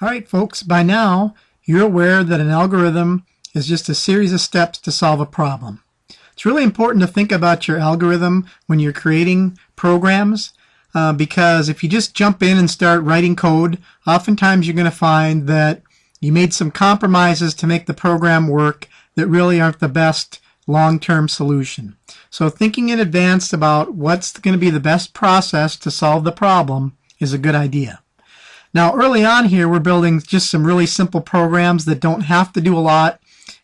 All right, folks, by now you're aware that an algorithm is just a series of steps to solve a problem. It's really important to think about your algorithm when you're creating programs because if you just jump in and start writing code, oftentimes you're going to find that you made some compromises to make the program work that really aren't the best long-term solution. So thinking in advance about what's going to be the best process to solve the problem is a good idea. Now, early on here, we're building just some really simple programs that don't have to do a lot,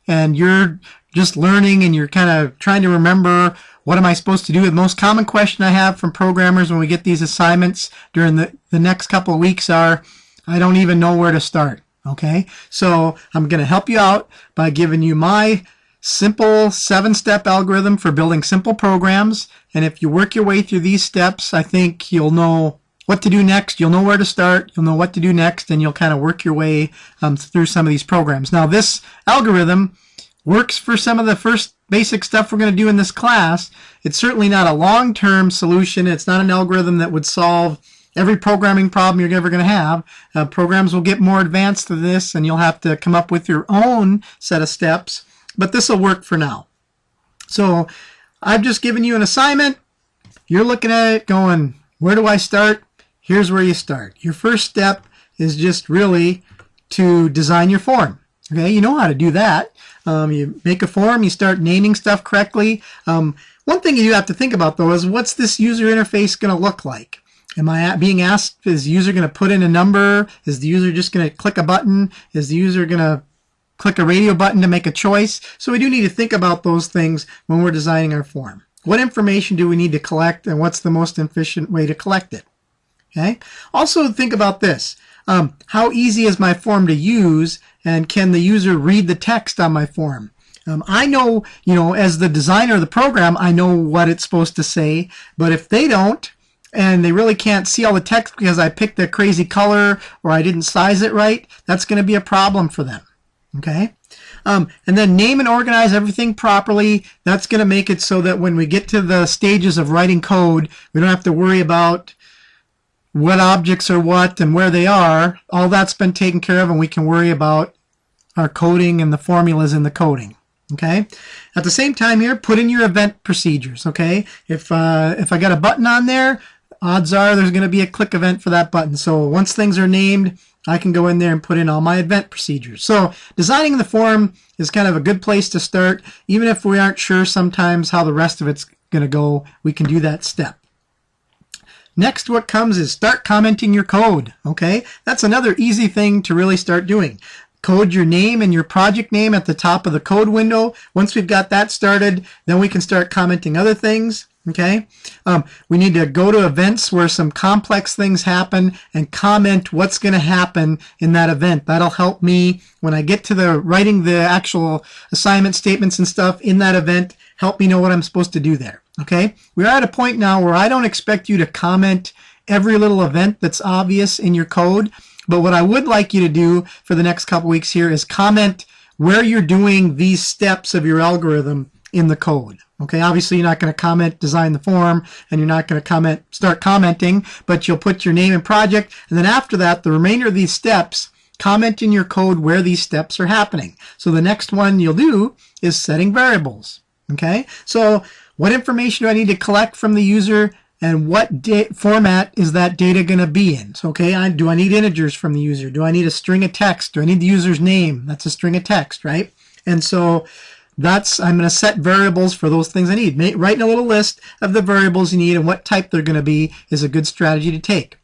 and you're just learning and you're kind of trying to remember what am I supposed to do. The most common question I have from programmers when we get these assignments during the next couple of weeks are, I don't even know where to start. Okay, so I'm going to help you out by giving you my simple 7-step algorithm for building simple programs, and if you work your way through these steps, I think you'll know what to do next, you'll know where to start, you'll know what to do next, and you'll kind of work your way through some of these programs. Now, this algorithm works for some of the first basic stuff we're going to do in this class. It's certainly not a long-term solution. It's not an algorithm that would solve every programming problem you're ever going to have. Programs will get more advanced than this, and you'll have to come up with your own set of steps, but this will work for now. So I've just given you an assignment. You're looking at it going, where do I start? Here's where you start. Your first step is just really to design your form. Okay, you know how to do that. You make a form, you start naming stuff correctly. One thing you do have to think about, though, is what's this user interface going to look like? Am I being asked, is the user going to put in a number? Is the user just going to click a button? Is the user going to click a radio button to make a choice? So we do need to think about those things when we're designing our form. What information do we need to collect, and what's the most efficient way to collect it? Okay. Also think about this. How easy is my form to use, and can the user read the text on my form? I know, as the designer of the program, I know what it's supposed to say, but if they don't, and they really can't see all the text because I picked a crazy color or I didn't size it right, that's going to be a problem for them. Okay. And then name and organize everything properly. That's going to make it so that when we get to the stages of writing code, we don't have to worry about what objects are what and where they are. All that's been taken care of, and we can worry about our coding and the formulas in the coding. Okay. At the same time here, put in your event procedures. Okay. If I got a button on there, odds are there's going to be a click event for that button. So once things are named, I can go in there and put in all my event procedures. So designing the form is kind of a good place to start. Even if we aren't sure sometimes how the rest of it's going to go, we can do that step. Next, what comes is start commenting your code. Okay, that's another easy thing to really start doing. Code your name and your project name at the top of the code window. Once we've got that started, then we can start commenting other things. Okay, we need to go to events where some complex things happen and comment what's going to happen in that event. That'll help me when I get to the writing the actual assignment statements and stuff in that event, help me know what I'm supposed to do there. Okay, we're at a point now where I don't expect you to comment every little event that's obvious in your code, but what I would like you to do for the next couple weeks here is comment where you're doing these steps of your algorithm in the code. Okay, obviously you're not going to comment design the form, and you're not going to start commenting, but you'll put your name and project, and then after that, the remainder of these steps, comment in your code where these steps are happening. So the next one you'll do is setting variables. Okay, so what information do I need to collect from the user, and what format is that data going to be in? So, okay, do I need integers from the user? Do I need a string of text? Do I need the user's name? That's a string of text, right? And so I'm going to set variables for those things I need. Writing a little list of the variables you need and what type they're going to be is a good strategy to take.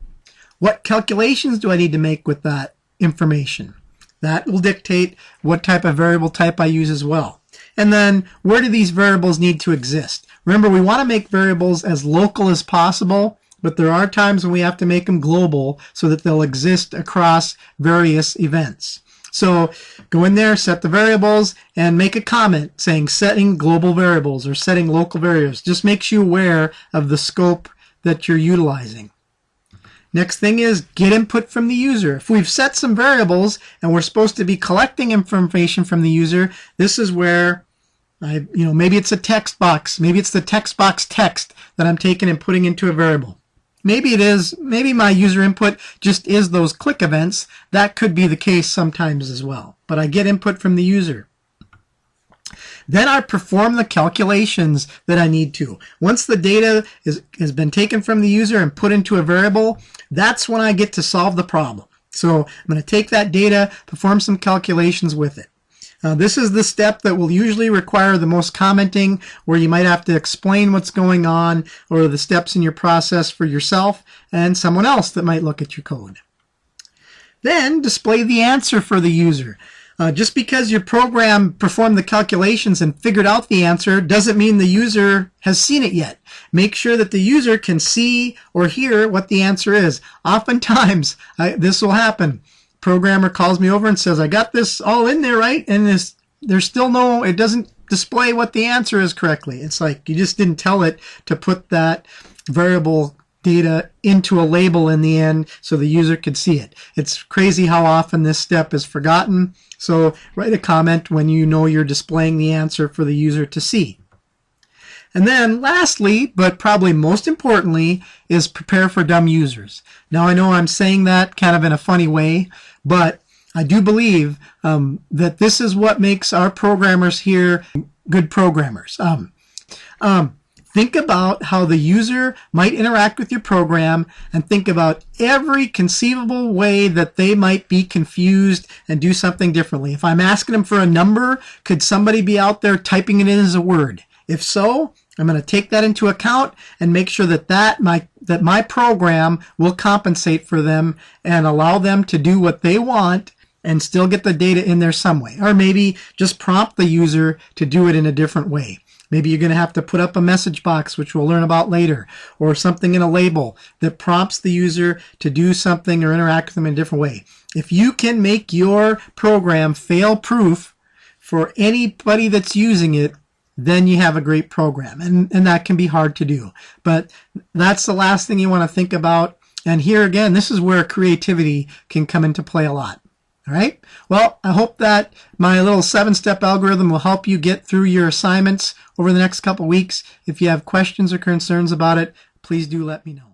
What calculations do I need to make with that information? That will dictate what type of variable type I use as well. And then where do these variables need to exist? Remember, we want to make variables as local as possible, but there are times when we have to make them global so that they'll exist across various events. So go in there, set the variables, and make a comment saying setting global variables or setting local variables. Just makes you aware of the scope that you're utilizing. Next thing is get input from the user. If we've set some variables and we're supposed to be collecting information from the user, this is where maybe it's a text box. Maybe it's the text box text that I'm taking and putting into a variable. maybe it is, maybe my user input just is those click events. That could be the case sometimes as well. But I get input from the user. Then I perform the calculations that I need to. Once the data has been taken from the user and put into a variable, that's when I get to solve the problem. So I'm going to take that data, perform some calculations with it. This is the step that will usually require the most commenting, where you might have to explain what's going on or the steps in your process for yourself and someone else that might look at your code. Then display the answer for the user. Just because your program performed the calculations and figured out the answer doesn't mean the user has seen it yet. Make sure that the user can see or hear what the answer is. Oftentimes, this will happen. Programmer calls me over and says, I got this all in there, right? And there's still no, it doesn't display what the answer is correctly. It's like you just didn't tell it to put that variable data into a label in the end so the user could see it. It's crazy how often this step is forgotten. So write a comment when you know you're displaying the answer for the user to see. And then lastly, but probably most importantly, is prepare for dumb users. Now I know I'm saying that kind of in a funny way, but I do believe that this is what makes our programmers here good programmers. Think about how the user might interact with your program and think about every conceivable way that they might be confused and do something differently. If I'm asking them for a number, could somebody be out there typing it in as a word? If so, I'm going to take that into account and make sure that my program will compensate for them and allow them to do what they want and still get the data in there some way. Or maybe just prompt the user to do it in a different way. Maybe you're going to have to put up a message box, which we'll learn about later, or something in a label that prompts the user to do something or interact with them in a different way. If you can make your program fail-proof for anybody that's using it, then you have a great program. And that can be hard to do. But that's the last thing you want to think about. And here again, this is where creativity can come into play a lot. All right. Well, I hope that my little 7-step algorithm will help you get through your assignments over the next couple weeks. If you have questions or concerns about it, please do let me know.